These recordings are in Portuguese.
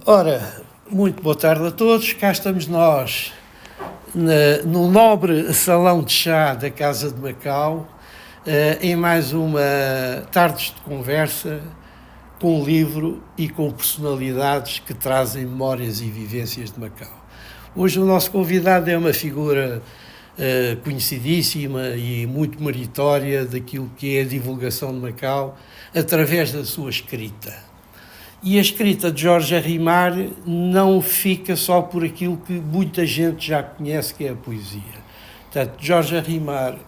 Ora, muito boa tarde a todos. Cá estamos nós, no nobre salão de chá da Casa de Macau, em mais uma tardes de conversa com livro e com personalidades que trazem memórias e vivências de Macau. Hoje o nosso convidado é uma figura conhecidíssima e muito meritória daquilo que é a divulgação de Macau através da sua escrita. E a escrita de Jorge Arrimar não fica só por aquilo que muita gente já conhece, que é a poesia. Portanto, Jorge Arrimar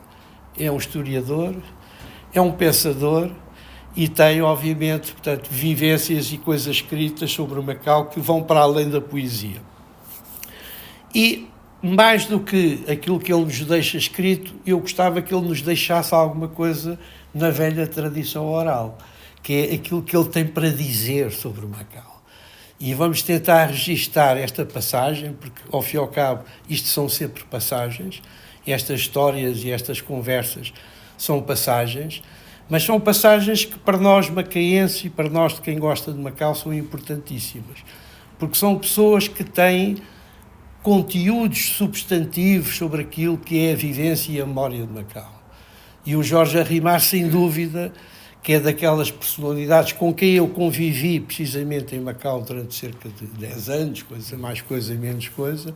é um historiador, é um pensador e tem, obviamente, portanto, vivências e coisas escritas sobre o Macau que vão para além da poesia. E, mais do que aquilo que ele nos deixa escrito, eu gostava que ele nos deixasse alguma coisa na velha tradição oral, que é aquilo que ele tem para dizer sobre o Macau. E vamos tentar registar esta passagem, porque, ao fim e ao cabo, isto são sempre passagens, estas histórias e estas conversas são passagens, mas são passagens que, para nós macaenses e para nós de quem gosta de Macau, são importantíssimas, porque são pessoas que têm conteúdos substantivos sobre aquilo que é a vivência e a memória de Macau. E o Jorge Arrimar, sem dúvida, que é daquelas personalidades com quem eu convivi precisamente em Macau durante cerca de 10 anos, coisa mais coisa, menos coisa,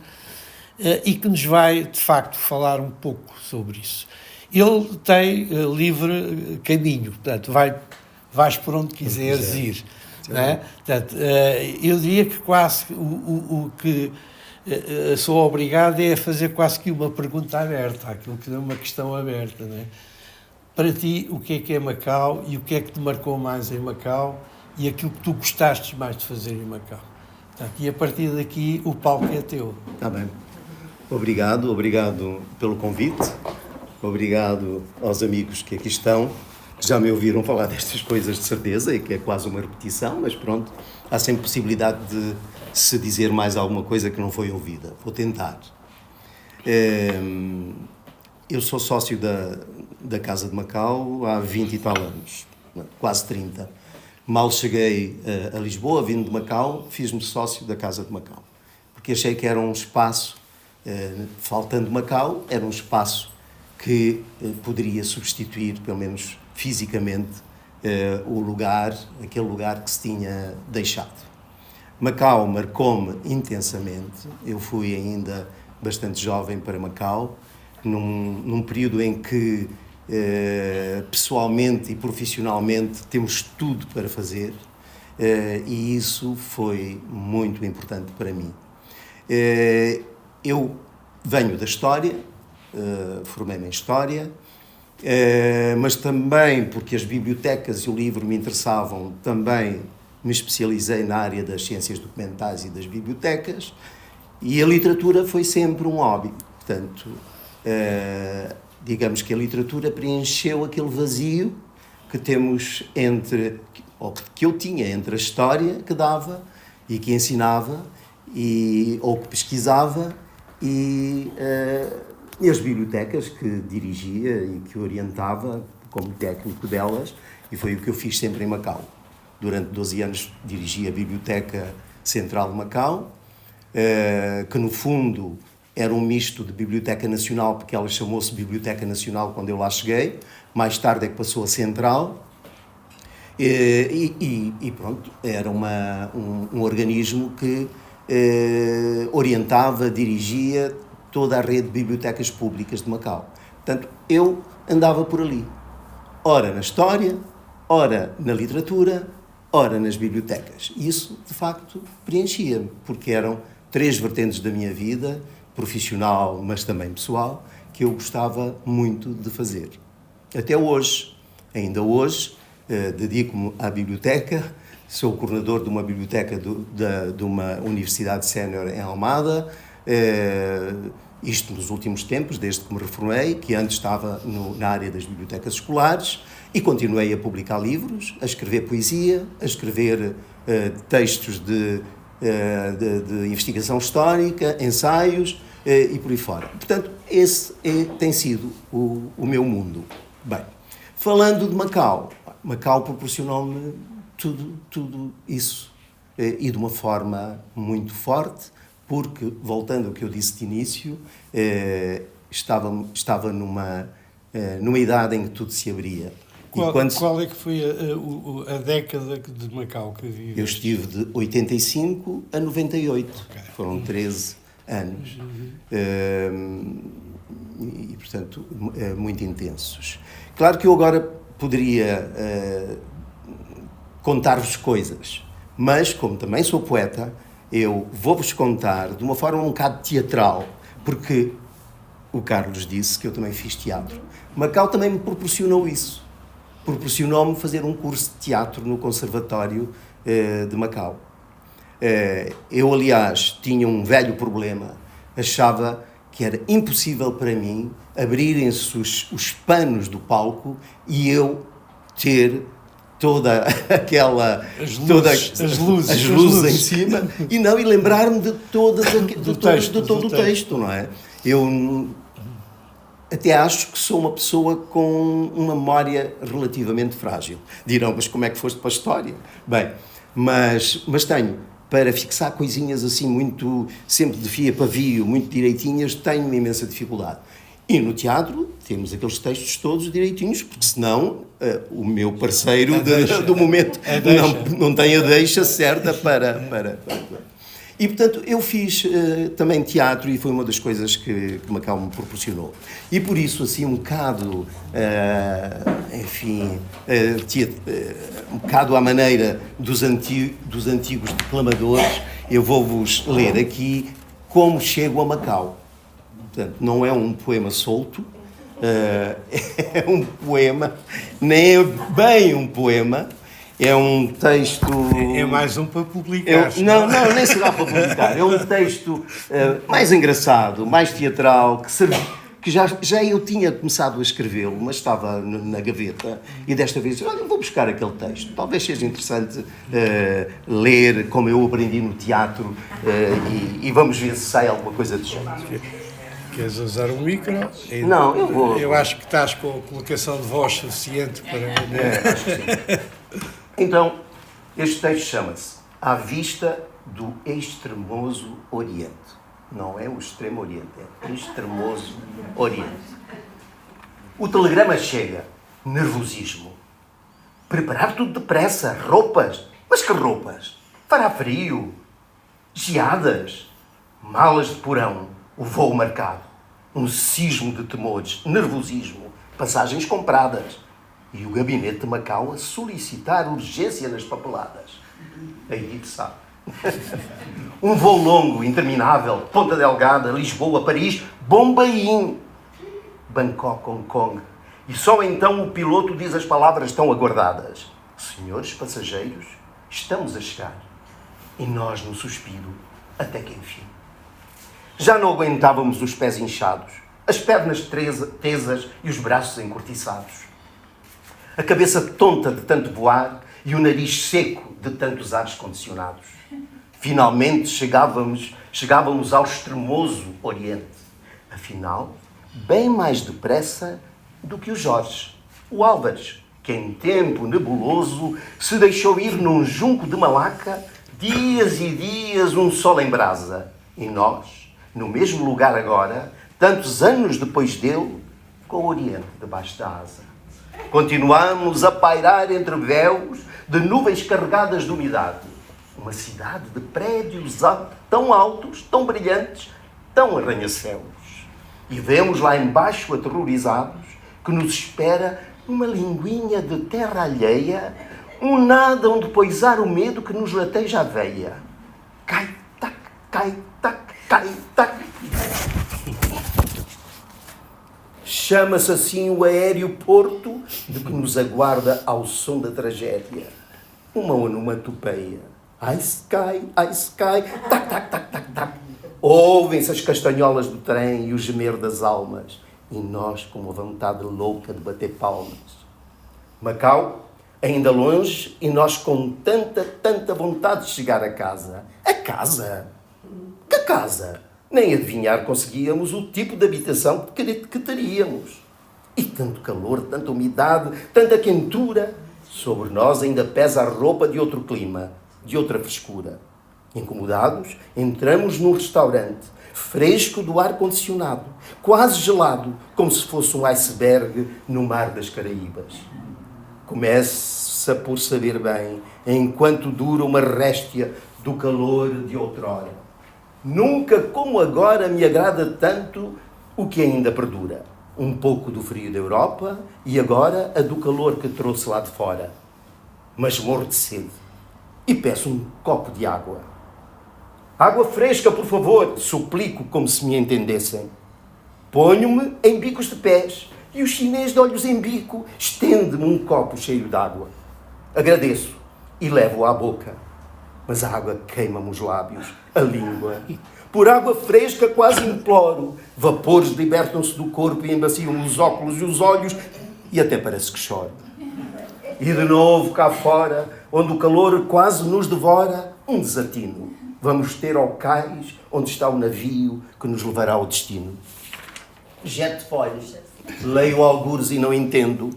e que nos vai, de facto, falar um pouco sobre isso. Ele tem livre caminho, portanto, vais por onde quiseres ir. Não é? Portanto, eu diria que quase o que sou obrigado é a fazer quase que uma pergunta aberta, aquilo que é uma questão aberta, não é? Para ti, o que é Macau e o que é que te marcou mais em Macau e aquilo que tu gostaste mais de fazer em Macau? Portanto, e a partir daqui, o palco é teu. Está bem. Obrigado pelo convite. Obrigado aos amigos que aqui estão, que já me ouviram falar destas coisas de certeza e que é quase uma repetição, mas pronto, há sempre possibilidade de se dizer mais alguma coisa que não foi ouvida. Vou tentar. Eu sou sócio da Casa de Macau há 20 e tal anos, quase 30. Mal cheguei a Lisboa, vindo de Macau, fiz-me sócio da Casa de Macau, porque achei que era um espaço, faltando Macau, era um espaço que poderia substituir, pelo menos fisicamente, aquele lugar que se tinha deixado. Macau marcou-me intensamente. Eu fui ainda bastante jovem para Macau, num período em que pessoalmente e profissionalmente temos tudo para fazer, e isso foi muito importante para mim. Eu venho da História, formei-me em História, mas também porque as bibliotecas e o livro me interessavam, também me especializei na área das ciências documentais e das bibliotecas, e a literatura foi sempre um hobby. Portanto, digamos que a literatura preencheu aquele vazio que temos ou que eu tinha entre a história que dava e que ensinava, ou que pesquisava, e as bibliotecas que dirigia e que orientava como técnico delas, e foi o que eu fiz sempre em Macau. Durante 12 anos dirigi a Biblioteca Central de Macau, que no fundo era um misto de Biblioteca Nacional, porque ela chamou-se Biblioteca Nacional quando eu lá cheguei, mais tarde é que passou a Central, e pronto, era um organismo que orientava, dirigia toda a rede de bibliotecas públicas de Macau. Portanto, eu andava por ali, ora na história, ora na literatura, ora nas bibliotecas. E isso, de facto, preenchia-me, porque eram 3 vertentes da minha vida, profissional, mas também pessoal, que eu gostava muito de fazer. Até hoje, ainda hoje, dedico-me à biblioteca, sou o coordenador de uma biblioteca de uma universidade sénior em Almada, isto nos últimos tempos, desde que me reformei, que antes estava na área das bibliotecas escolares, e continuei a publicar livros, a escrever poesia, a escrever textos de investigação histórica, ensaios, e por aí fora. Portanto, esse tem sido o meu mundo. Bem, falando de Macau, Macau proporcionou-me tudo isso e de uma forma muito forte, porque, voltando ao que eu disse de início, estava numa idade em que tudo se abria. Qual é que foi a década de Macau que viveste? Eu estive de 85 a 98. Okay. Foram 13 anos. E, portanto, muito intensos. Claro que eu agora poderia contar-vos coisas, mas, como também sou poeta, eu vou-vos contar de uma forma um bocado teatral, porque o Carlos disse que eu também fiz teatro. Macau também me proporcionou isso. Proporcionou-me fazer um curso de teatro no Conservatório de Macau. Eu, aliás, tinha um velho problema. Achava que era impossível para mim abrirem-se os panos do palco e eu ter toda aquela... As luzes em cima e lembrar-me de todo o texto, não é? Eu até acho que sou uma pessoa com uma memória relativamente frágil. Dirão, mas como é que foste para a história? Bem, mas tenho, para fixar coisinhas assim muito, sempre de fio a pavio, muito direitinhas, tenho uma imensa dificuldade. E no teatro temos aqueles textos todos direitinhos, porque senão o meu parceiro do momento não tem a deixa certa para. E, portanto, eu fiz também teatro e foi uma das coisas que Macau me proporcionou. E por isso, assim, um bocado, um bocado à maneira dos antigos declamadores, eu vou-vos ler aqui como chego a Macau. Portanto, não é um poema solto, é um poema, nem é bem um poema, é um texto... É mais um para publicar. Não, nem será para publicar. É um texto mais engraçado, mais teatral, que já eu tinha começado a escrevê-lo, mas estava na gaveta, e desta vez, olha, vou buscar aquele texto. Talvez seja interessante ler como eu aprendi no teatro, e vamos ver se sai alguma coisa de jeito. Queres usar o micro? Não, eu vou. Eu acho que estás com a colocação de voz suficiente para... Acho que sim. Então, este texto chama-se À Vista do Extremoso Oriente. Não é o Extremo Oriente, é o Extremoso Oriente. O telegrama chega. Nervosismo. Preparar tudo depressa. Roupas. Mas que roupas? Fará frio. Geadas. Malas de porão. O voo marcado. Um sismo de temores. Nervosismo. Passagens compradas. E o gabinete de Macau a solicitar urgência nas papeladas. A Edith sabe. Um voo longo, interminável, Ponta Delgada, Lisboa, Paris, Bombaim, Bangkok, Hong Kong. E só então o piloto diz as palavras tão aguardadas. Senhores passageiros, estamos a chegar. E nós no suspiro, até que enfim. Já não aguentávamos os pés inchados, as pernas tesas e os braços encurtiçados. A cabeça tonta de tanto voar e o nariz seco de tantos ares condicionados. Finalmente chegávamos ao extremoso Oriente. Afinal, bem mais depressa do que o Jorge, o Álvares, que em tempo nebuloso se deixou ir num junco de Malaca, dias e dias um sol em brasa. E nós, no mesmo lugar agora, tantos anos depois dele, com o Oriente debaixo da asa. Continuamos a pairar entre véus de nuvens carregadas de umidade. Uma cidade de prédios tão altos, tão brilhantes, tão arranha-céus. E vemos lá embaixo, aterrorizados, que nos espera uma linguinha de terra alheia, um nada onde poisar o medo que nos lateja a veia. Cai, tac, cai, tac, cai, tac. Chama-se assim o aéreo porto de que nos aguarda ao som da tragédia. Uma onomatopeia. Ai, sky, tac, tac, tac, tac, tac. Ouvem-se as castanholas do trem e o gemer das almas. E nós com uma vontade louca de bater palmas. Macau, ainda longe, e nós com tanta vontade de chegar a casa. A casa? Que casa? Nem adivinhar conseguíamos o tipo de habitação que teríamos. E tanto calor, tanta umidade, tanta quentura. Sobre nós ainda pesa a roupa de outro clima, de outra frescura. Incomodados, entramos num restaurante, fresco do ar-condicionado, quase gelado, como se fosse um iceberg no mar das Caraíbas. Começa por saber bem, enquanto dura uma réstia do calor de outrora. Nunca como agora me agrada tanto o que ainda perdura. Um pouco do frio da Europa e agora a do calor que trouxe lá de fora. Mas morro de sede e peço um copo de água. Água fresca, por favor, suplico como se me entendessem. Ponho-me em bicos de pés e o chinês de olhos em bico estende-me um copo cheio de água. Agradeço e levo-o à boca. Mas a água queima-me os lábios, a língua. Por água fresca quase imploro. Vapores libertam-se do corpo e embaciam os óculos e os olhos e até parece que choro. E de novo cá fora, onde o calor quase nos devora, um desatino. Vamos ter ao cais onde está o navio que nos levará ao destino. Jet de folhas. Leio algures e não entendo.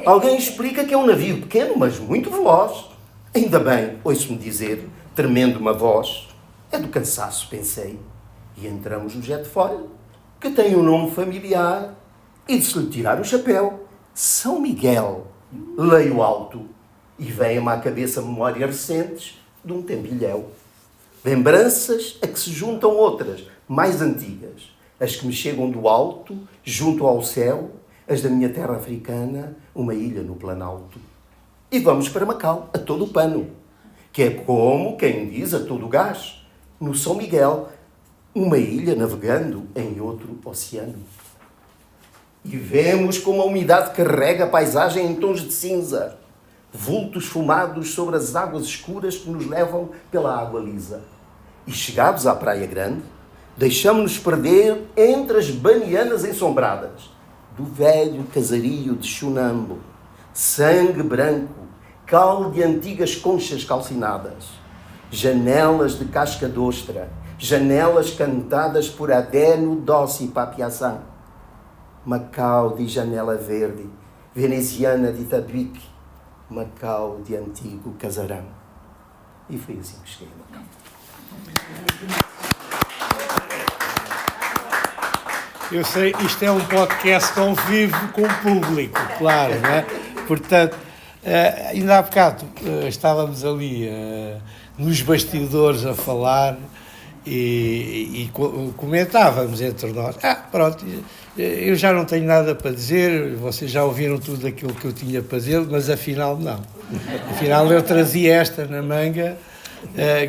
Alguém explica que é um navio pequeno, mas muito veloz. Ainda bem, ouço-me dizer, tremendo uma voz. É do cansaço, pensei. E entramos no jet de folha, que tem um nome familiar. E de se lhe tirar o chapéu, São Miguel. Leio alto. E vêm-me à cabeça memórias recentes de um tembilhéu. Lembranças a que se juntam outras, mais antigas. As que me chegam do alto, junto ao céu, as da minha terra africana, uma ilha no Planalto. E vamos para Macau, a todo o pano, que é como quem diz a todo o gás, no São Miguel, uma ilha navegando em outro oceano. E vemos como a umidade carrega a paisagem em tons de cinza, vultos fumados sobre as águas escuras que nos levam pela água lisa. E chegados à Praia Grande, deixamos-nos perder entre as banianas ensombradas do velho casario de Chunambo, sangue branco, cal de antigas conchas calcinadas, janelas de casca de ostra, janelas cantadas por Adeno, Dossi e Papiazan, Macau de janela verde, veneziana de Tabique, Macau de antigo casarão. E foi assim que cheguei a Macau. Eu sei, isto é um podcast ao vivo com o público, claro, não é? Portanto, ainda há bocado estávamos ali nos bastidores a falar e comentávamos entre nós. Pronto, eu já não tenho nada para dizer, vocês já ouviram tudo aquilo que eu tinha para dizer, mas afinal não. Afinal eu trazia esta na manga,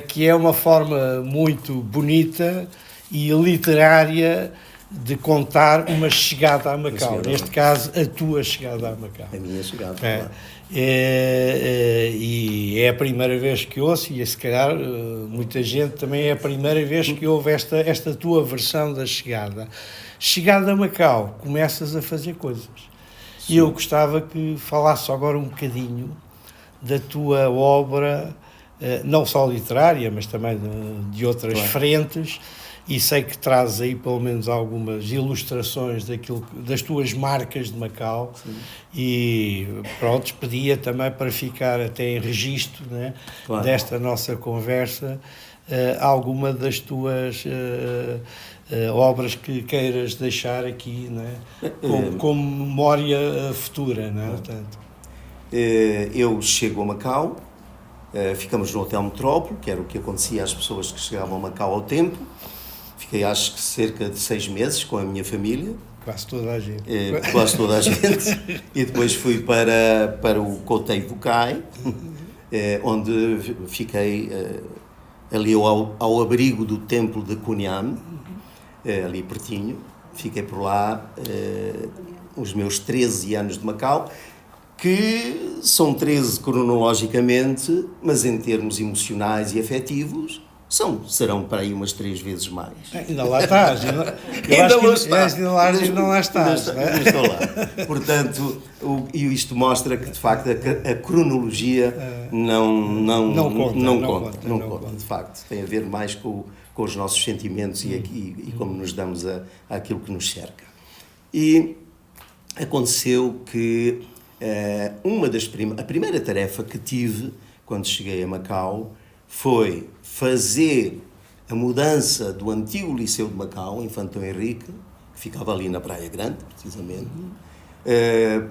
que é uma forma muito bonita e literária de contar uma chegada a Macau. Neste caso, a tua chegada a Macau. A minha chegada, claro. E é a primeira vez que ouço, e se calhar muita gente também é a primeira vez que ouve esta tua versão da chegada. Chegada a Macau, começas a fazer coisas. Sim. E eu gostava que falasse agora um bocadinho da tua obra, não só literária, mas também de outras frentes, e sei que trazes aí pelo menos algumas ilustrações das tuas marcas de Macau. Sim. E pronto, pedia também para ficar até em registro, né, desta nossa conversa, alguma das tuas obras que queiras deixar aqui, né, como memória futura. Né, portanto. Eu chego a Macau, ficamos no Hotel Metrópole, que era o que acontecia às pessoas que chegavam a Macau ao tempo. Fiquei, acho que, cerca de 6 meses com a minha família. Quase toda a gente. Quase toda a gente. E depois fui para o Kotei Vukai, onde fiquei ali ao abrigo do templo de Kunyan, ali pertinho. Fiquei por lá os meus 13 anos de Macau, que são 13 cronologicamente, mas em termos emocionais e afetivos, Serão para aí umas 3 vezes mais. Ainda lá estás. Ainda lá estás. Ainda estou lá. Portanto, isto mostra que, de facto, a cronologia não conta. De facto, tem a ver mais com os nossos sentimentos e como nos damos àquilo que nos cerca. E aconteceu que a primeira tarefa que tive quando cheguei a Macau foi fazer a mudança do antigo Liceu de Macau, Infante Dom Henrique, que ficava ali na Praia Grande, precisamente,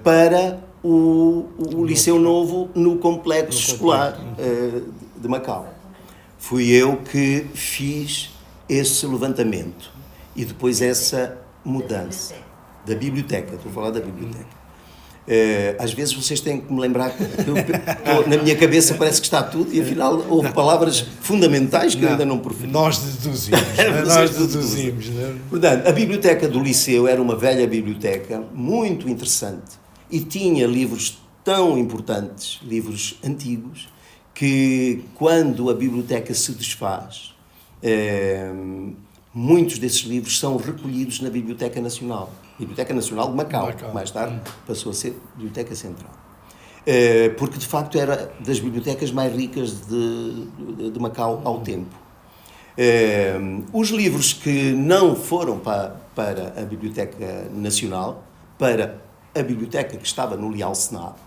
para o Liceu Novo no Complexo Escolar de Macau. Fui eu que fiz esse levantamento e depois essa mudança da biblioteca. Estou a falar da biblioteca. Às vezes vocês têm que me lembrar que na minha cabeça parece que está tudo e afinal houve palavras fundamentais que eu ainda não proferi. Nós deduzimos. Portanto, a biblioteca do Liceu era uma velha biblioteca muito interessante e tinha livros tão importantes, livros antigos, que quando a biblioteca se desfaz, muitos desses livros são recolhidos na Biblioteca Nacional de Macau. Mais tarde passou a ser Biblioteca Central. Porque, de facto, era das bibliotecas mais ricas de Macau ao tempo. Os livros que não foram para a Biblioteca Nacional, para a biblioteca que estava no Leal Senado,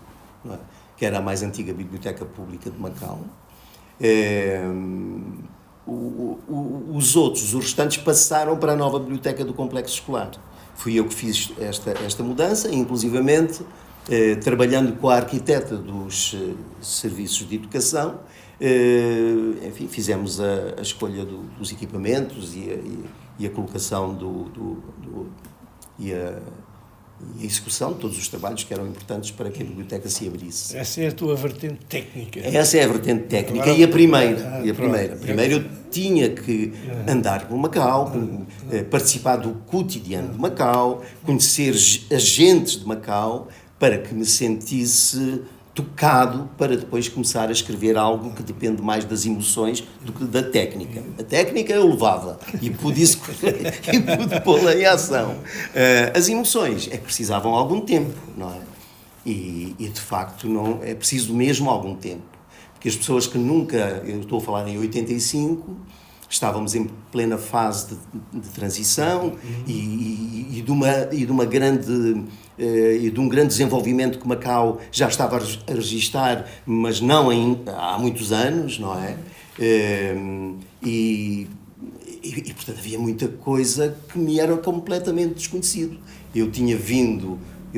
não é? Que era a mais antiga biblioteca pública de Macau, os restantes passaram para a nova biblioteca do Complexo Escolar. Fui eu que fiz esta mudança, inclusivamente trabalhando com a arquiteta dos serviços de educação, enfim, fizemos a escolha dos equipamentos e a colocação e a execução de todos os trabalhos que eram importantes para que a biblioteca se abrisse. Essa é a tua vertente técnica. Essa é a vertente técnica. Agora, e a primeira. Primeiro eu tinha que andar por Macau, participar do cotidiano de Macau, conhecer agentes de Macau, para que me sentisse tocado para depois começar a escrever algo que depende mais das emoções do que da técnica. A técnica eu levava e pude escolher e pude pô-la em ação. As emoções é que precisavam algum tempo, não é? E de facto não é preciso mesmo algum tempo. Porque as pessoas que nunca, eu estou a falar em 85, estávamos em plena fase de transição e de um grande desenvolvimento que Macau já estava a registrar, mas não há muitos anos, não é? E portanto havia muita coisa que me era completamente desconhecido. Eu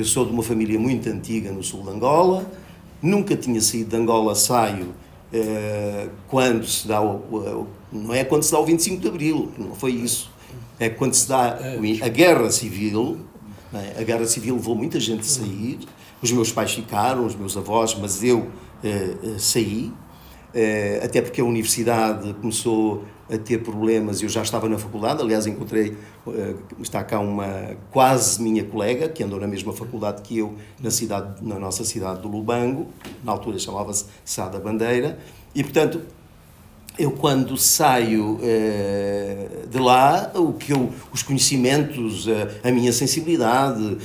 sou de uma família muito antiga no sul de Angola, nunca tinha saído de Angola, saio quando se dá não é quando se dá o 25 de Abril, não foi isso, é quando se dá a Guerra Civil. A Guerra Civil levou muita gente a sair, os meus pais ficaram, os meus avós, mas eu saí, até porque a universidade começou a ter problemas e eu já estava na faculdade. Aliás, está cá uma quase minha colega, que andou na mesma faculdade que eu, na nossa cidade do Lubango, na altura chamava-se Sá da Bandeira, e portanto, eu quando saio de lá, os conhecimentos, a minha sensibilidade,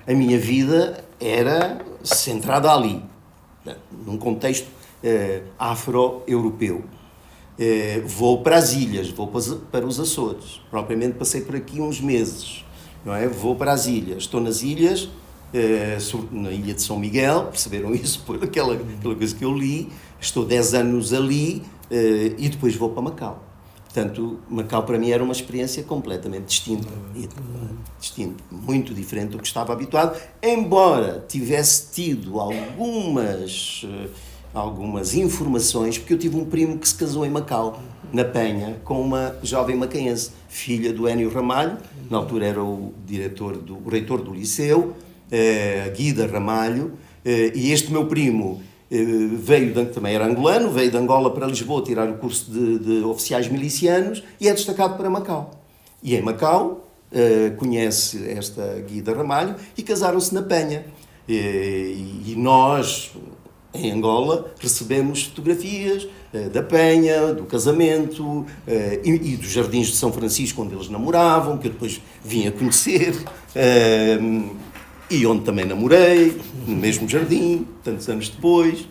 a minha vida era centrada ali, num contexto afro-europeu. Vou para as ilhas, vou para os Açores, propriamente passei por aqui uns meses, não é? Vou para as ilhas, estou nas ilhas, na ilha de São Miguel, perceberam isso por aquela coisa que eu li. Estou 10 anos ali e depois vou para Macau. Portanto, Macau para mim era uma experiência completamente distinta, muito diferente do que estava habituado, embora tivesse tido algumas informações, porque eu tive um primo que se casou em Macau, na Penha, com uma jovem macaense, filha do Énio Ramalho, na altura era o reitor do Liceu, Guida Ramalho, e este meu primo também era angolano, veio de Angola para Lisboa tirar o curso de oficiais milicianos e é destacado para Macau. E em Macau conhece esta Guida Ramalho e casaram-se na Penha. E nós, em Angola, recebemos fotografias da Penha, do casamento e dos jardins de São Francisco, onde eles namoravam, que eu depois vim a conhecer, e onde também namorei, no mesmo jardim, tantos anos depois.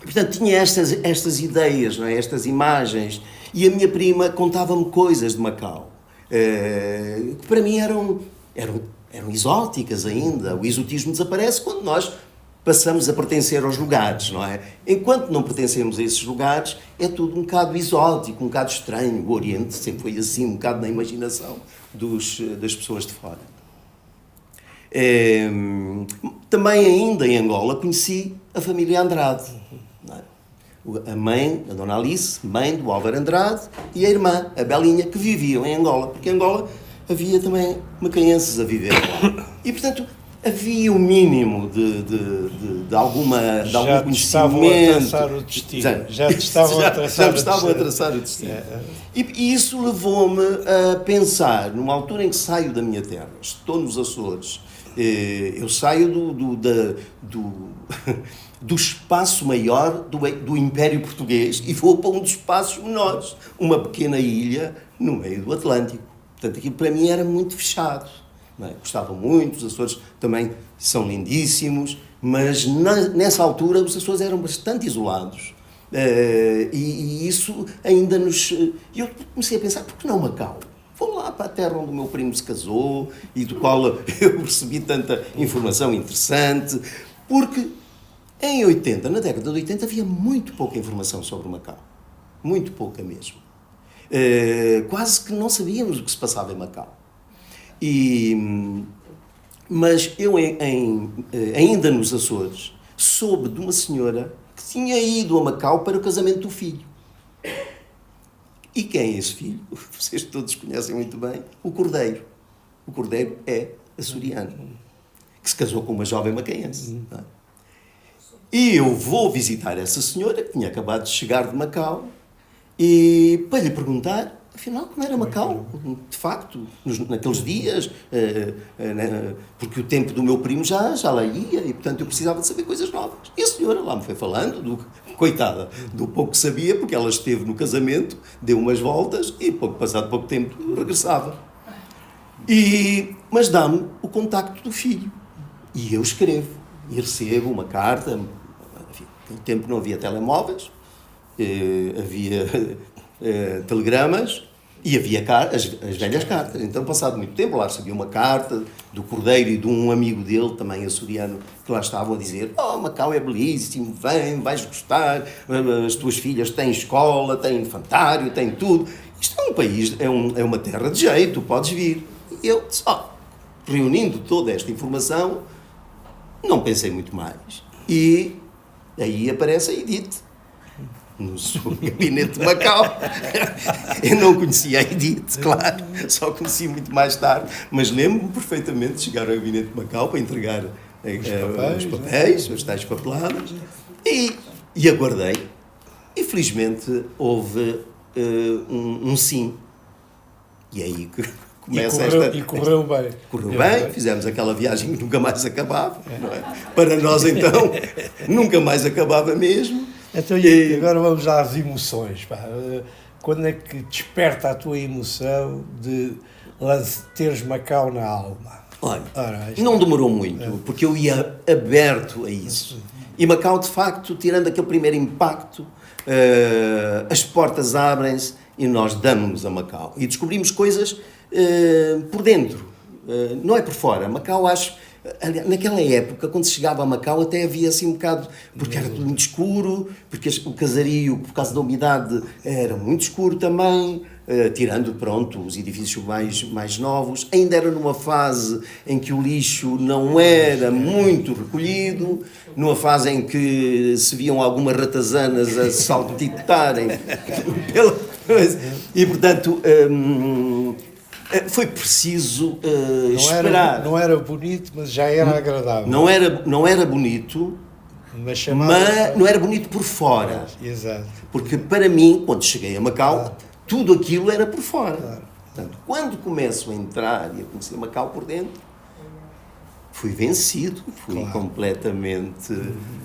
Portanto, tinha estas ideias, não é? Estas imagens, e a minha prima contava-me coisas de Macau, que para mim eram exóticas ainda. O exotismo desaparece quando nós passamos a pertencer aos lugares, não é? Enquanto não pertencemos a esses lugares, é tudo um bocado exótico, um bocado estranho. O Oriente sempre foi assim, um bocado na imaginação das pessoas de fora. Também ainda em Angola conheci a família Andrade. A mãe, a Dona Alice, mãe do Álvaro Andrade, e a irmã, a Belinha, que viviam em Angola, porque em Angola havia também macaenses a viver. E, portanto, havia o mínimo de algum conhecimento. Estavam a traçar o destino. Já te estavam a traçar o destino. E isso levou-me a pensar, numa altura em que saio da minha terra, estou nos Açores, eu saio do espaço maior do Império Português e vou para um dos espaços menores, uma pequena ilha no meio do Atlântico. Portanto, aquilo para mim era muito fechado. Não é? Gostava muito, os Açores também são lindíssimos, mas nessa altura os Açores eram bastante isolados. E isso ainda nos... Eu comecei a pensar, por que não Macau? Vou lá para a terra onde o meu primo se casou e do qual eu recebi tanta informação interessante, porque na década de 80, havia muito pouca informação sobre Macau. Muito pouca mesmo. Quase que não sabíamos o que se passava em Macau. Mas eu, ainda nos Açores, soube de uma senhora que tinha ido a Macau para o casamento do filho. E quem é esse filho? Vocês todos conhecem muito bem. O Cordeiro. O Cordeiro é açoriano, que se casou com uma jovem macaense. Não é? E eu vou visitar essa senhora, que tinha acabado de chegar de Macau, e para lhe perguntar, afinal, como era Macau, de facto, naqueles dias, porque o tempo do meu primo já lá ia, e portanto eu precisava de saber coisas novas. E a senhora lá me foi falando, coitada, do pouco que sabia, porque ela esteve no casamento, deu umas voltas, e passado pouco tempo regressava. Mas dá-me o contacto do filho, e eu escrevo, e recebo uma carta. Enfim, naquele tempo não havia telemóveis, havia telegramas e havia as velhas cartas. Então, passado muito tempo, lá recebi uma carta do Cordeiro e de um amigo dele, também açoriano, que lá estavam a dizer: Macau é belíssimo, vem, vais gostar, as tuas filhas têm escola, têm infantário, têm tudo. Isto é um país, é uma terra de jeito, podes vir. E eu, reunindo toda esta informação, não pensei muito mais. E aí aparece a Edith, no seu gabinete de Macau. Eu não conhecia a Edith, claro, só conheci muito mais tarde, mas lembro-me perfeitamente de chegar ao gabinete de Macau para entregar os papéis, as tais papeladas, e aguardei. E felizmente houve um sim. E aí começa e correu bem. Correu bem, fizemos aquela viagem que nunca mais acabava, não é? Para nós, então, nunca mais acabava mesmo. Então, e agora vamos às emoções. Pá. Quando é que desperta a tua emoção de teres Macau na alma? Olha, não demorou muito, porque eu ia aberto a isso. E Macau, de facto, tirando aquele primeiro impacto, as portas abrem-se e nós damos-nos a Macau. E descobrimos coisas por dentro, não é por fora. Macau, acho, naquela época, quando se chegava a Macau, até havia assim um bocado, porque era tudo muito escuro, porque o casario, por causa da umidade, era muito escuro também, tirando, pronto, os edifícios mais novos. Ainda era numa fase em que o lixo não era muito recolhido, numa fase em que se viam algumas ratazanas a saltitarem e, portanto, foi preciso esperar. Não era bonito, mas já era agradável. Não era bonito, mas não era bonito por fora. Exato. Porque para mim, quando cheguei a Macau, tudo aquilo era por fora. Portanto, quando começo a entrar e a conhecer Macau por dentro, fui vencido, fui Claro. completamente...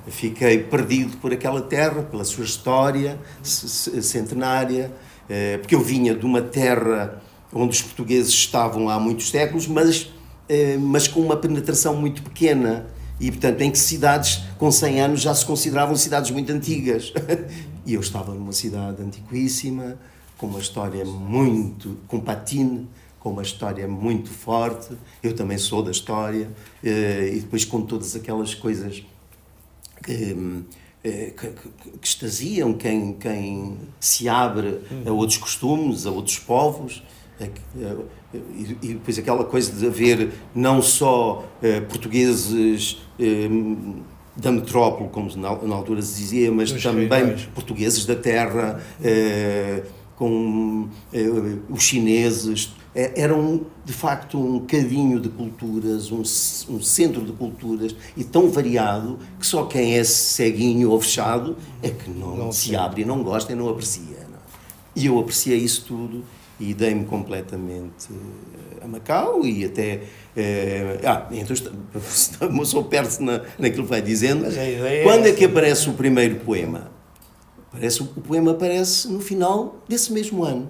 Fiquei perdido por aquela terra, pela sua história centenária, porque eu vinha de uma terra onde os portugueses estavam há muitos séculos, mas com uma penetração muito pequena. E, portanto, em que cidades com 100 anos já se consideravam cidades muito antigas. E eu estava numa cidade antiquíssima, com uma história muito... com Patine, com uma história muito forte. Eu também sou da história. E depois com todas aquelas coisas que extasiam quem se abre a outros costumes, a outros povos. E depois aquela coisa de haver não só portugueses da metrópole, como na altura se dizia, mas também portugueses da terra, com os chineses. Eram, de facto, um cadinho de culturas, um centro de culturas, e tão variado que só quem é ceguinho ou fechado é que não se abre e não gosta e não aprecia. Não? E eu apreciei isso tudo e dei-me completamente a Macau e até... então, eu sou perto naquilo que vai dizendo. Quando é que aparece o primeiro poema? O poema aparece no final desse mesmo ano.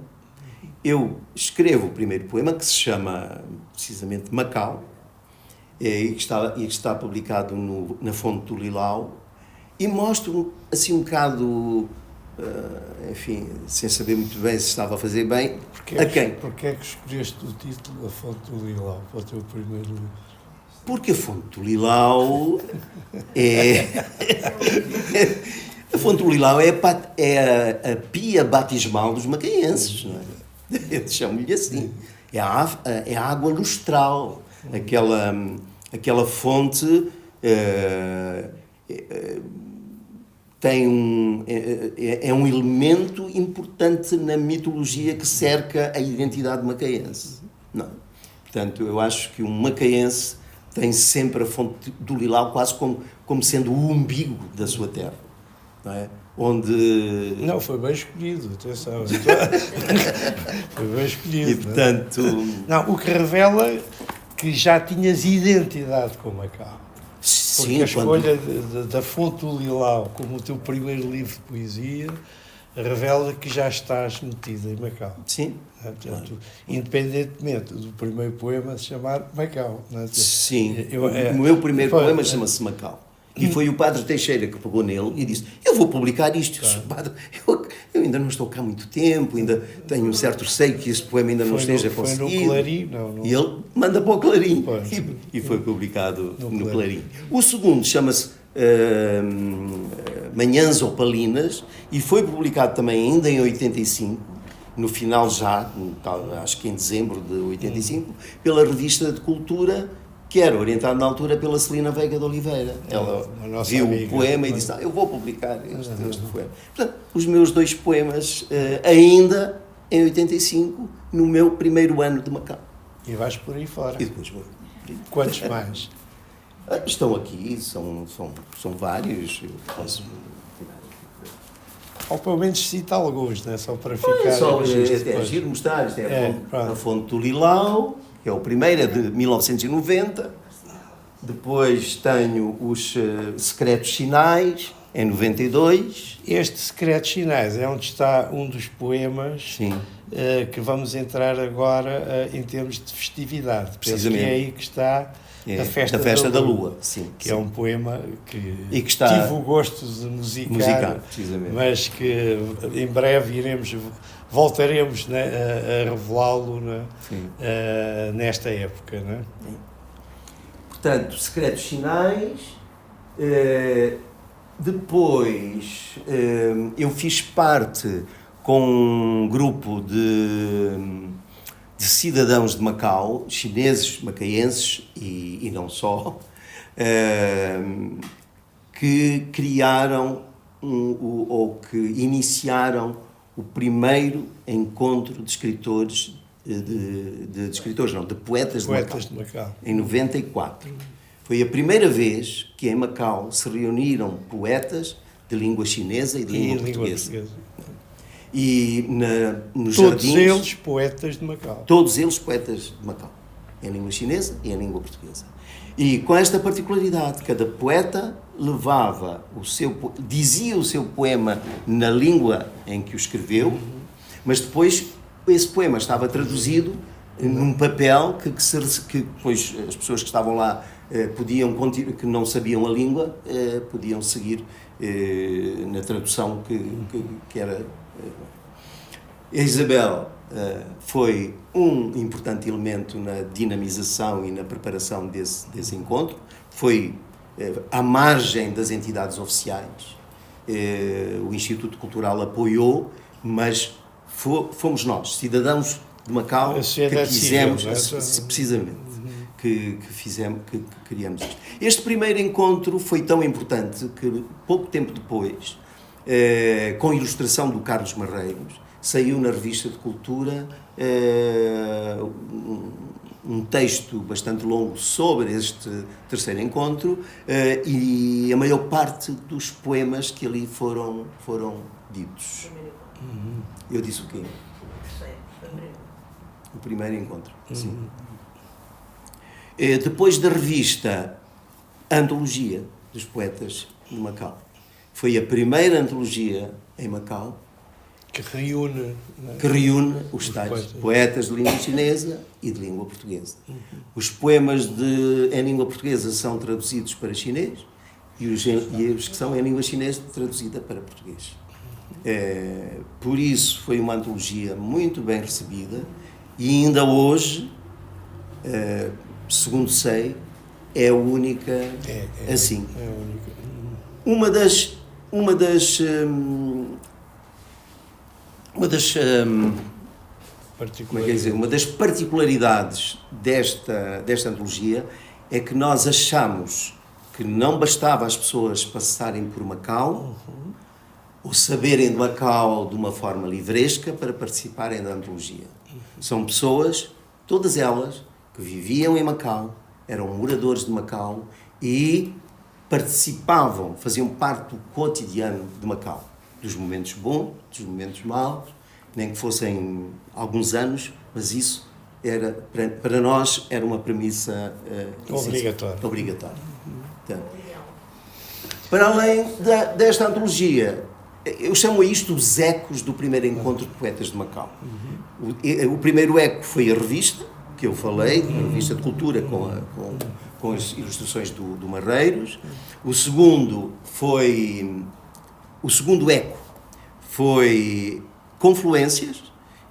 Eu escrevo o primeiro poema, que se chama, precisamente, Macau, e que está publicado na Fonte do Lilau, e mostro, assim, um bocado, enfim, sem saber muito bem se estava a fazer bem, a quem? Porquê é que escolheste o título A Fonte do Lilau para o teu primeiro livro? Porque a Fonte do Lilau a Fonte do Lilau é a pia batismal dos macaenses, não é? Eu chamo-lhe assim. É a água lustral. Aquela fonte tem é um elemento importante na mitologia que cerca a identidade macaense. Não. Portanto, eu acho que um macaense tem sempre a Fonte do Lilau quase como sendo o umbigo da sua terra. Não é? Onde... Não, foi bem escolhido, atenção. Foi bem escolhido. E, portanto... Não, o que revela que já tinhas identidade com Macau. Sim, porque a escolha da Fonte do Lilau como o teu primeiro livro de poesia revela que já estás metido em Macau. Sim. Portanto, independentemente do primeiro poema se chamar Macau. Não é? Sim. O meu primeiro poema chama-se Macau. E foi o Padre Teixeira que pegou nele e disse: eu vou publicar isto. Claro. Padre, eu ainda não estou cá há muito tempo, ainda tenho um certo receio que este poema ainda não esteja conseguido. Foi no Clarim, não. E ele manda para o Clarim. E foi publicado no Clarim. O segundo chama-se Manhãs Opalinas e foi publicado também ainda em 85, no final já, acho que em dezembro de 85, pela Revista de Cultura, que era orientado na altura pela Celina Veiga de Oliveira. Ela viu o poema e disse: eu vou publicar este poema. Portanto, os meus dois poemas, ainda em 85, no meu primeiro ano de Macau. E vais por aí fora. E depois vou. Quantos mais? Estão aqui, são vários. Ou pelo menos cita alguns, não é? Só para ficar... É giro mostrar. Isto é a Fonte do Lilau, que é o primeiro, é de 1990. Depois tenho os Secretos Sinais, em 92. Este Secretos Sinais é onde está um dos poemas que vamos entrar agora em termos de festividade. Precisamente. Que é aí que está a Festa da Lua. Sim, que é um poema que está... tive o gosto de musicar, mas que em breve voltaremos, né, a revelá-lo, né, nesta época. Né? Portanto, Secretos Sinais. Depois eu fiz parte com um grupo de cidadãos de Macau, chineses, macaenses e não só, que criaram ou que iniciaram o primeiro encontro de escritores, de poetas de Macau, em 94. Foi a primeira vez que em Macau se reuniram poetas de língua chinesa e de língua portuguesa. E nos todos jardins... eles poetas de Macau. Todos eles poetas de Macau. em língua chinesa e em língua portuguesa. E com esta particularidade, cada poeta dizia o seu poema na língua em que o escreveu, mas depois esse poema estava traduzido num papel que depois as pessoas que estavam lá que não sabiam a língua, podiam seguir na tradução que era. A Isabel foi um importante elemento na dinamização e na preparação desse encontro. Foi à margem das entidades oficiais. O Instituto Cultural apoiou, mas fomos nós, cidadãos de Macau, que quisemos, precisamente, que criamos isto. Este primeiro encontro foi tão importante que, pouco tempo depois, com ilustração do Carlos Marreiros, saiu na Revista de Cultura um texto bastante longo sobre este terceiro encontro e a maior parte dos poemas que ali foram ditos. Eu disse o quê? O primeiro encontro, sim. Depois da revista Antologia dos Poetas de Macau. Foi a primeira antologia em Macau que reúne os tais poetas de língua chinesa e de língua portuguesa. Os poemas em língua portuguesa são traduzidos para chinês e os que são em língua chinesa traduzida para português. Por isso foi uma antologia muito bem recebida e ainda hoje, segundo sei, é a única assim. É a única. Uma das particularidades desta antologia é que nós achamos que não bastava as pessoas passarem por Macau ou saberem de Macau de uma forma livresca para participarem da antologia. São pessoas, todas elas, que viviam em Macau, eram moradores de Macau e participavam, faziam parte do cotidiano de Macau. Dos momentos bons, dos momentos maus, nem que fossem alguns anos, mas isso para nós era uma premissa obrigatória. Então, para além desta antologia, eu chamo isto os ecos do primeiro encontro de poetas de Macau. O primeiro eco foi a revista, que eu falei, a revista de cultura com as ilustrações do Marreiros. O segundo eco foi Confluências,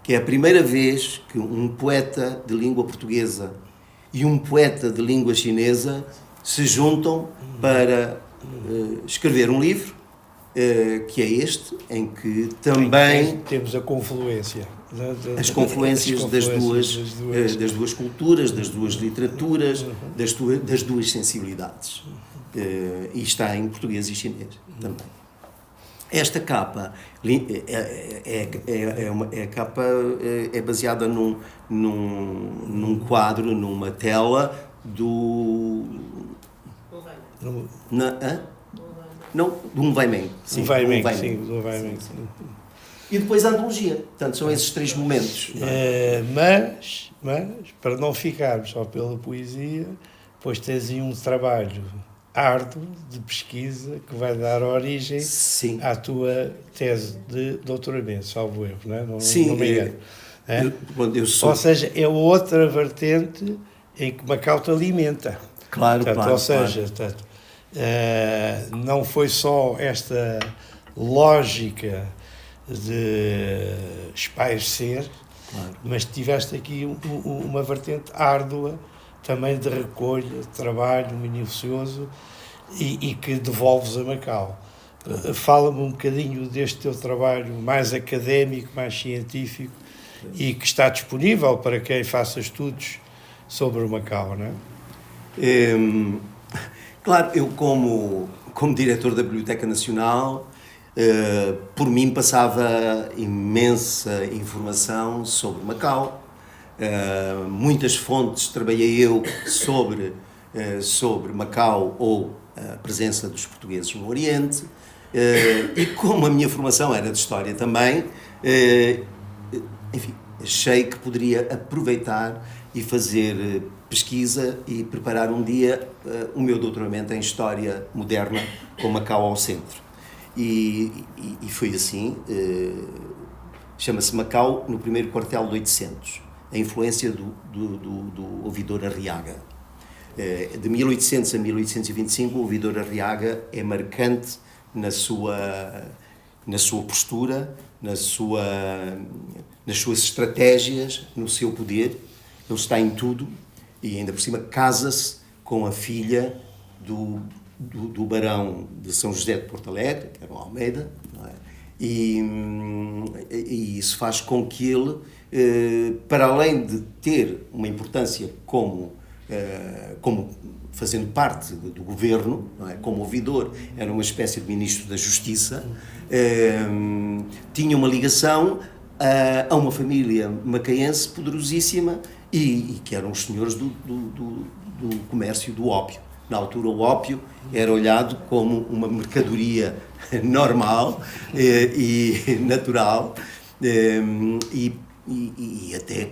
que é a primeira vez que um poeta de língua portuguesa e um poeta de língua chinesa se juntam para escrever um livro, que é este, em que também temos a confluência. As confluências das duas culturas, das duas literaturas, das duas sensibilidades. E está em português e chinês também. Esta capa é baseada num quadro, numa tela do... Não, de um Weimeng. Sim, do Weimeng. E depois a antologia. Portanto, são esses três momentos. Mas, para não ficarmos só pela poesia, depois tens aí um trabalho árduo de pesquisa que vai dar origem à tua tese de doutoramento, salvo erro, não é? Sim, não me engano. Ou seja, é outra vertente em que Macau te alimenta. Claro. Não foi só esta lógica de espairecer, mas tiveste aqui uma vertente árdua também de recolha, de trabalho minucioso e que devolves a Macau. Fala-me um bocadinho deste teu trabalho mais académico, mais científico e que está disponível para quem faça estudos sobre o Macau, não é? Claro, eu como diretor da Biblioteca Nacional, por mim passava imensa informação sobre Macau. Muitas fontes trabalhei eu sobre Macau ou a presença dos portugueses no Oriente, e como a minha formação era de História também, enfim, achei que poderia aproveitar e fazer pesquisa e preparar um dia o meu doutoramento em História Moderna com Macau ao centro. E foi assim, chama-se Macau no primeiro quartel de 800, a influência do ouvidor Arriaga. De 1800 a 1825, o ouvidor Arriaga é marcante na sua postura, nas suas estratégias, no seu poder. Ele está em tudo e ainda por cima casa-se com a filha do barão de São José de Porto Alegre, que era o Almeida, não é? E isso faz com que ele, para além de ter uma importância como fazendo parte do governo, não é? Como ouvidor, era uma espécie de ministro da Justiça, tinha uma ligação a uma família macaense poderosíssima e que eram os senhores do comércio do ópio. Na altura, o ópio era olhado como uma mercadoria normal e natural, e até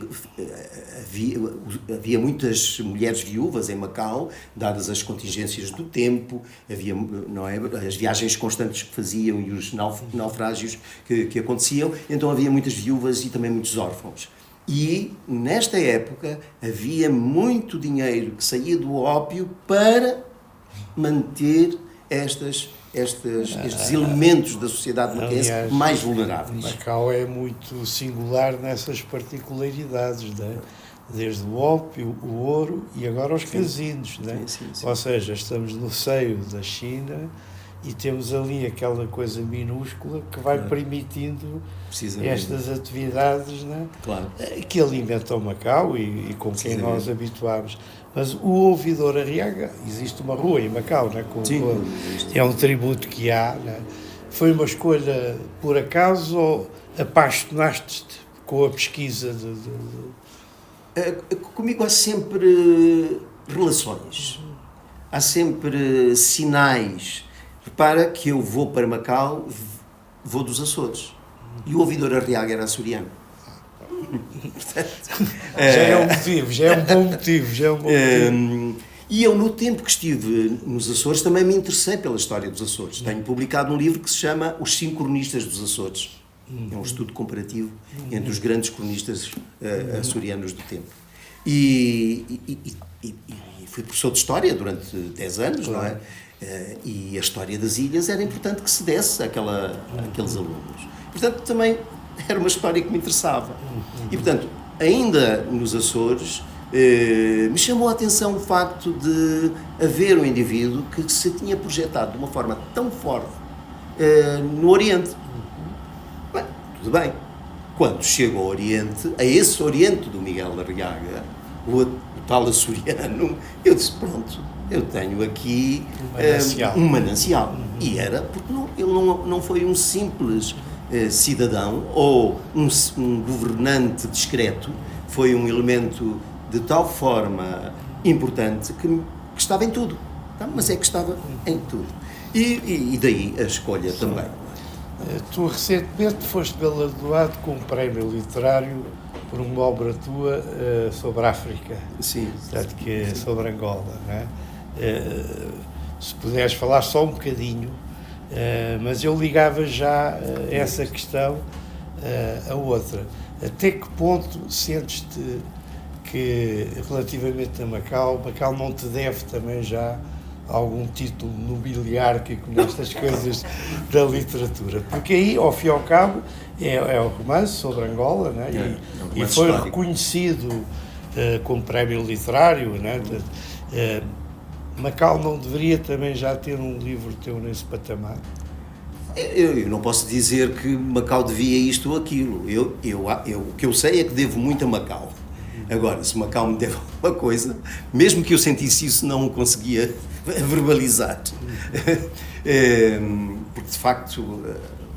havia muitas mulheres viúvas em Macau, dadas as contingências do tempo, havia, não é, as viagens constantes que faziam e os naufrágios que aconteciam, então havia muitas viúvas e também muitos órfãos. E, nesta época, havia muito dinheiro que saía do ópio para manter estes elementos da sociedade macaense mais vulneráveis. Macau é muito singular nessas particularidades, né? Desde o ópio, o ouro e agora os casinos. Né? Sim. Ou seja, estamos no seio da China e temos ali aquela coisa minúscula que vai permitindo estas atividades, né? Claro. Que alimentam Macau e com quem nós habituámos. Mas o ouvidor Arriaga, existe uma rua em Macau, né? É um tributo que há. Né? Foi uma escolha por acaso ou apaixonaste-te com a pesquisa? Comigo há sempre relações, há sempre sinais. Repara que eu vou para Macau, vou dos Açores. E o ouvidor Arriaga era açoriano. Já é um motivo, já é um bom motivo. E eu, no tempo que estive nos Açores, também me interessei pela história dos Açores. Tenho publicado um livro que se chama Os 5 Cronistas dos Açores. É um estudo comparativo entre os grandes cronistas açorianos do tempo. E fui professor de História durante 10 anos, não é? E a história das ilhas era importante que se desse àqueles alunos. Portanto, também era uma história que me interessava. E, portanto, ainda nos Açores, me chamou a atenção o facto de haver um indivíduo que se tinha projetado de uma forma tão forte no Oriente. Bem, tudo bem. Quando chego ao Oriente, a esse Oriente do Miguel Arriaga, o tal açoriano, eu disse, pronto, eu tenho aqui um manancial. E era porque ele não foi um simples cidadão ou um governante discreto, foi um elemento de tal forma importante que estava em tudo. Tá? Mas é que estava em tudo. E daí a escolha também. Tu recentemente foste galardoado com um prémio literário por uma obra tua sobre a África. Sim. Portanto, que é sobre Angola. Não é? Se puderes falar só um bocadinho, mas eu ligava já essa questão a outra. Até que ponto sentes-te que, relativamente a Macau não te deve também já algum título nobiliárquico nestas coisas da literatura? Porque aí, ao fim e ao cabo, é o romance sobre Angola, né? E foi histórico. reconhecido como prémio literário, né? Macau não deveria também já ter um livro teu nesse patamar? Eu não posso dizer que Macau devia isto ou aquilo. O que eu sei é que devo muito a Macau. Agora, se Macau me deve alguma coisa, mesmo que eu sentisse isso, não o conseguia verbalizar. Porque, de facto,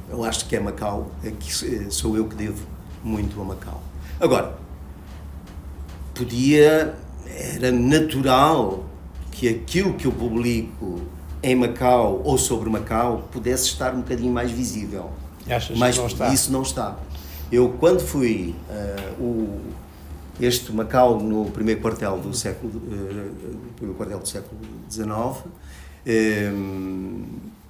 eu acho que é Macau, que sou eu que devo muito a Macau. Agora, era natural que aquilo que eu publico em Macau ou sobre Macau pudesse estar um bocadinho mais visível. Achas mas que não está? Isso não está. Eu, quando fui este Macau no primeiro quartel do século XIX.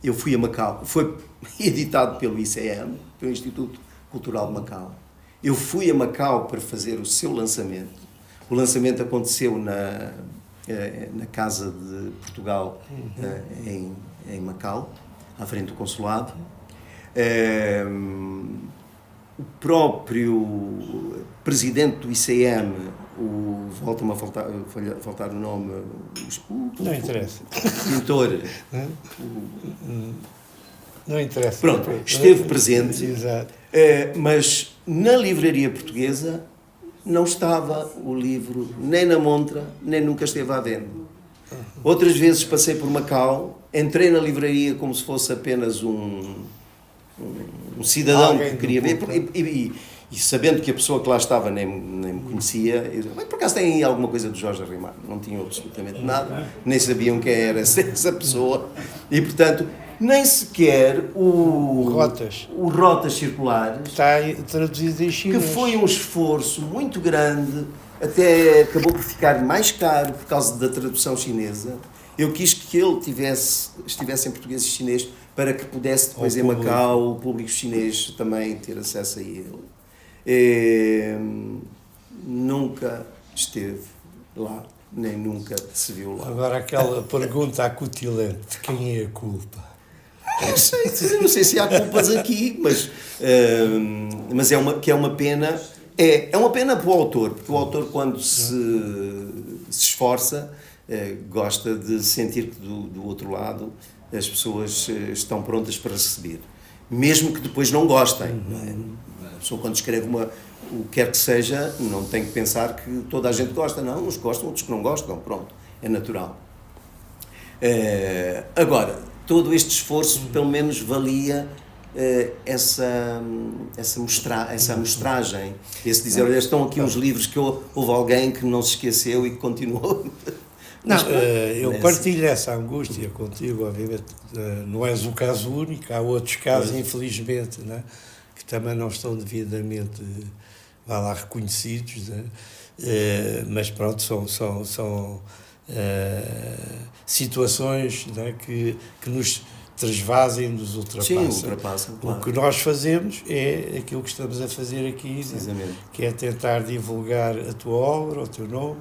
Eu fui a Macau, foi editado pelo ICM, pelo Instituto Cultural de Macau. Eu fui a Macau para fazer o seu lançamento. O lançamento aconteceu na Casa de Portugal, em Macau, à frente do consulado. O próprio presidente do ICM, volta-me a faltar o nome, Não interessa. Pintor. Não interessa. Pronto, esteve presente. Exato. Mas na livraria portuguesa não estava o livro nem na montra, nem nunca esteve à venda. Outras vezes passei por Macau, entrei na livraria como se fosse apenas um cidadão que queria ver, e sabendo que a pessoa que lá estava nem me conhecia, eu disse, por acaso tem aí alguma coisa do Jorge Arrimar? Não tinham absolutamente nada, nem sabiam quem era essa pessoa, e portanto nem sequer o Rotas Circulares, está traduzido em chinês, que foi um esforço muito grande, até acabou por ficar mais caro por causa da tradução chinesa. Eu quis que ele estivesse em português e chinês para que pudesse depois em Macau o público chinês também ter acesso a ele. Nunca esteve lá, nem nunca se viu lá. Agora aquela pergunta acutilante, de quem é a culpa? Não sei se há culpas aqui, mas é uma pena. É uma pena para o autor, porque o autor, quando se esforça, gosta de sentir que do outro lado as pessoas estão prontas para receber, mesmo que depois não gostem. Não é? A pessoa, quando escreve o que quer que seja, não tem que pensar que toda a gente gosta. Não, uns gostam, outros que não gostam, pronto, é natural. Agora, todo este esforço pelo menos valia essa amostragem, esse dizer, olha, estão aqui uns livros que houve alguém que não se esqueceu e que continuou. Não, eu partilho essa angústia contigo, obviamente. Não és o caso único, há outros casos, infelizmente, né, que também não estão devidamente, reconhecidos, né? Mas pronto, são situações, né, que nos transvasem, nos ultrapassam. Sim, ultrapassam, claro. O que nós fazemos é aquilo que estamos a fazer aqui, né, que é tentar divulgar a tua obra, o teu nome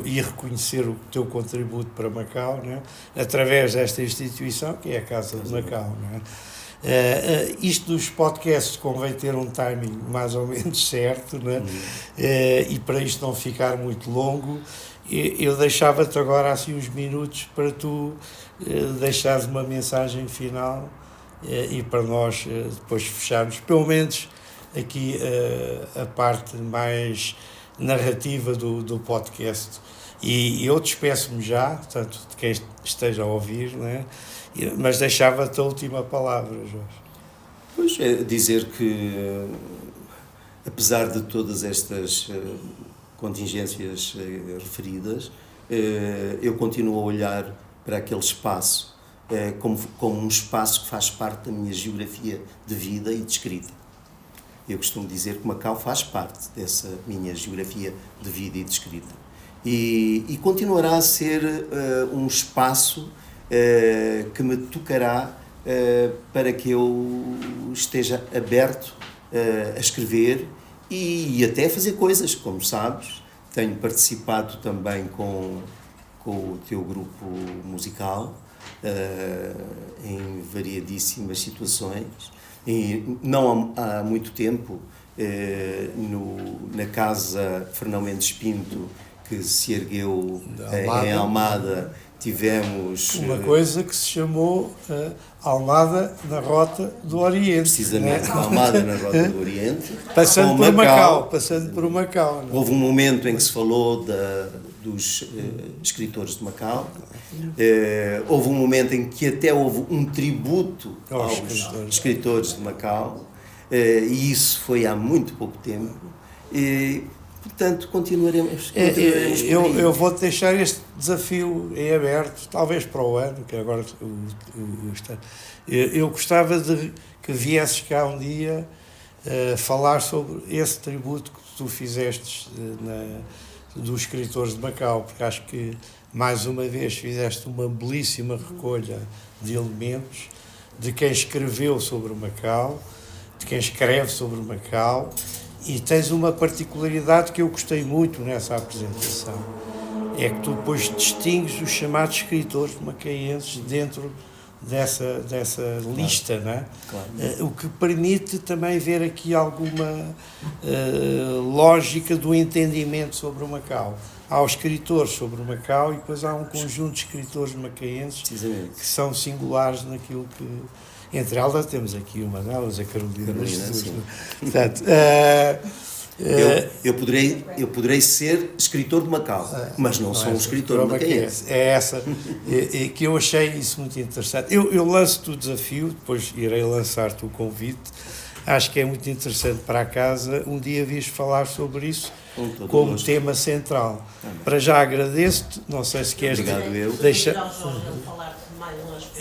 e reconhecer o teu contributo para Macau, né, através desta instituição que é a Casa de Macau. Né. Isto dos podcasts convém ter um timing mais ou menos certo, né? E para isto não ficar muito longo, eu deixava-te agora assim uns minutos para tu deixares uma mensagem final e para nós depois fecharmos, pelo menos aqui a parte mais narrativa do podcast. E eu despeço-me já, portanto, de quem esteja a ouvir, né? Mas deixava-te a última palavra, Jorge. Pois é, dizer que, apesar de todas estas contingências referidas, eu continuo a olhar para aquele espaço como um espaço que faz parte da minha geografia de vida e de escrita. Eu costumo dizer que Macau faz parte dessa minha geografia de vida e de escrita. E continuará a ser um espaço que me tocará para que eu esteja aberto a escrever e até a fazer coisas, como sabes. Tenho participado também com o teu grupo musical em variadíssimas situações. E não há muito tempo, na Casa Fernão Mendes Pinto, que se ergueu em Almada, tivemos... Uma coisa que se chamou Almada na Rota do Oriente. Precisamente, né? Almada na Rota do Oriente. Passando por Macau. Não? Houve um momento em que se falou dos escritores de Macau. Houve um momento em que até houve um tributo aos escritores de Macau. E isso foi há muito pouco tempo. Portanto, continuaremos eu vou-te deixar este desafio em aberto, talvez para o ano, que agora eu gostava de que viesses cá um dia falar sobre esse tributo que tu fizeste dos escritores de Macau, porque acho que, mais uma vez, fizeste uma belíssima recolha de elementos de quem escreveu sobre Macau, de quem escreve sobre Macau, e tens uma particularidade que eu gostei muito nessa apresentação, é que tu depois distingues os chamados escritores macaenses dentro dessa lista, não é? Claro. O que permite também ver aqui alguma lógica do entendimento sobre o Macau. Há os escritores sobre o Macau e depois há um conjunto de escritores macaenses que são singulares naquilo que... Entre elas temos aqui uma delas, a Carolina Jesus. Portanto, eu poderei ser escritor de Macau, mas não sou um escritor macaense. É essa que eu achei isso muito interessante. Eu lanço-te o desafio, depois irei lançar-te o convite. Acho que é muito interessante para a casa um dia vires falar sobre isso como tema central. Para já agradeço-te, não sei se queres... Obrigado, eu.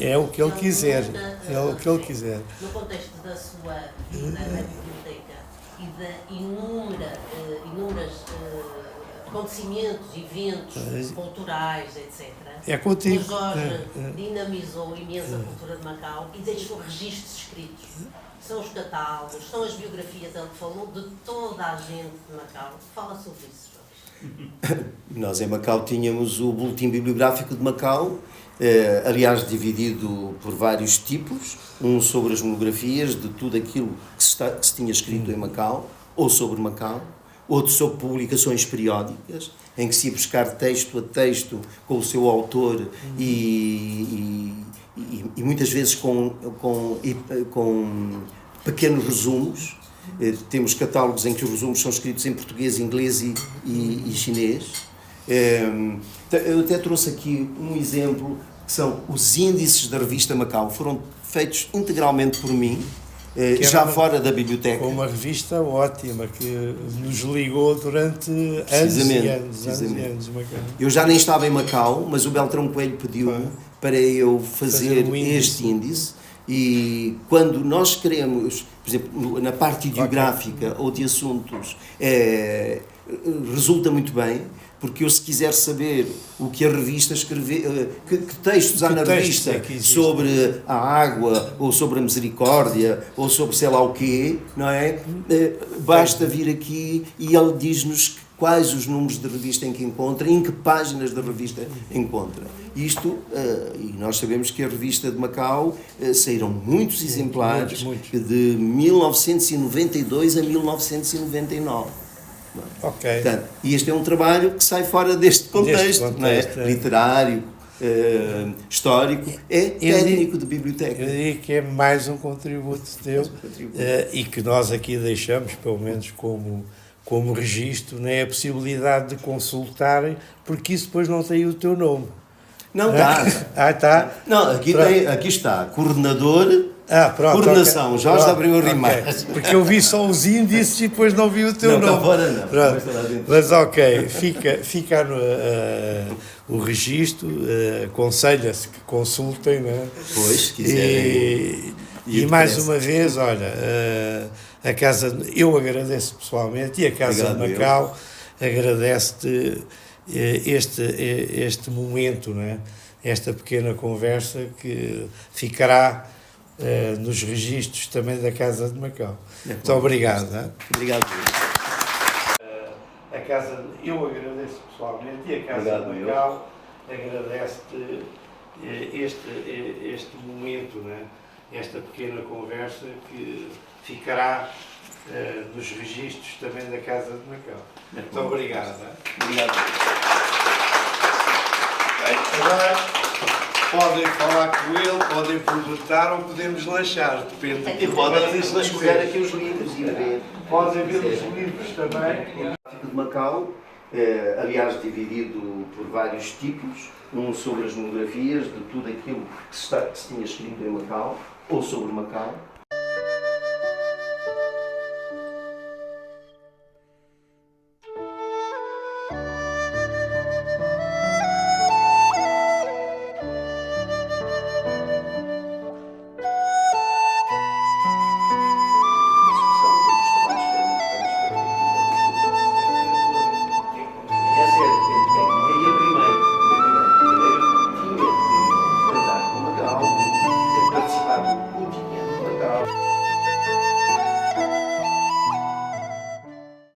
É o que ele quiser, é o que ele quiser. No contexto da sua vida na biblioteca e de inúmeros acontecimentos, eventos culturais, etc. É contigo. O Jorge dinamizou imensa cultura de Macau e deixou registros escritos. São os catálogos, são as biografias, ele falou de toda a gente de Macau. Fala sobre isso, Jorge. Nós em Macau tínhamos o Boletim Bibliográfico de Macau, aliás dividido por vários tipos, um sobre as monografias de tudo aquilo que se tinha escrito em Macau, ou sobre Macau, outro sobre publicações periódicas, em que se ia buscar texto a texto com o seu autor e muitas vezes com pequenos resumos. Temos catálogos em que os resumos são escritos em português, inglês e chinês. Eu até trouxe aqui um exemplo, que são os índices da revista Macau, foram feitos integralmente por mim, já fora da biblioteca. Uma revista ótima, que nos ligou durante anos e anos. Eu já nem estava em Macau, mas o Beltrão Coelho pediu-me para eu fazer este índice. E quando nós queremos, por exemplo, na parte ideográfica ou de assuntos, resulta muito bem, porque eu, se quiser saber o que a revista escreveu, que textos há na revista sobre a água, ou sobre a misericórdia, ou sobre sei lá o quê, não é? Basta vir aqui e ele diz-nos quais os números de revista em que encontra, em que páginas da revista encontra. Isto, e nós sabemos que a revista de Macau saíram muitos exemplares de 1992 a 1999. Ok. Portanto, e este é um trabalho que sai fora deste contexto, não é? Literário, histórico, técnico de biblioteca. Eu diria que é mais um contributo teu e que nós aqui deixamos, pelo menos como registro, né, a possibilidade de consultarem, porque isso depois não tem o teu nome. Não está. Está? Não, aqui está, coordenador, coordenação, okay. Jorge Abreu Rimares. Okay. Porque eu vi só os índices e depois não vi o teu nome. Fora não. Mas ok, fica o registro, aconselha-se que consultem, né? Pois, se quiserem. E mais uma vez, olha, a Casa, eu agradeço pessoalmente, e a Casa de Macau agradece-te este momento, né? Esta pequena conversa que ficará nos registros também da Casa de Macau. Muito obrigado. Né? Obrigado. A Casa, eu agradeço pessoalmente, e a Casa de Macau agradece-te este momento, né? Esta pequena conversa que ficará nos registros também da Casa de Macau. Muito obrigado. Né? Obrigado. Agora podem falar com ele, podem perguntar ou podemos lanchar, depende. E podem escolher aqui os livros e ver. Podem ver os livros também. De Macau, aliás dividido por vários tipos, um sobre as monografias de tudo aquilo que se tinha escrito em Macau, ou sobre Macau,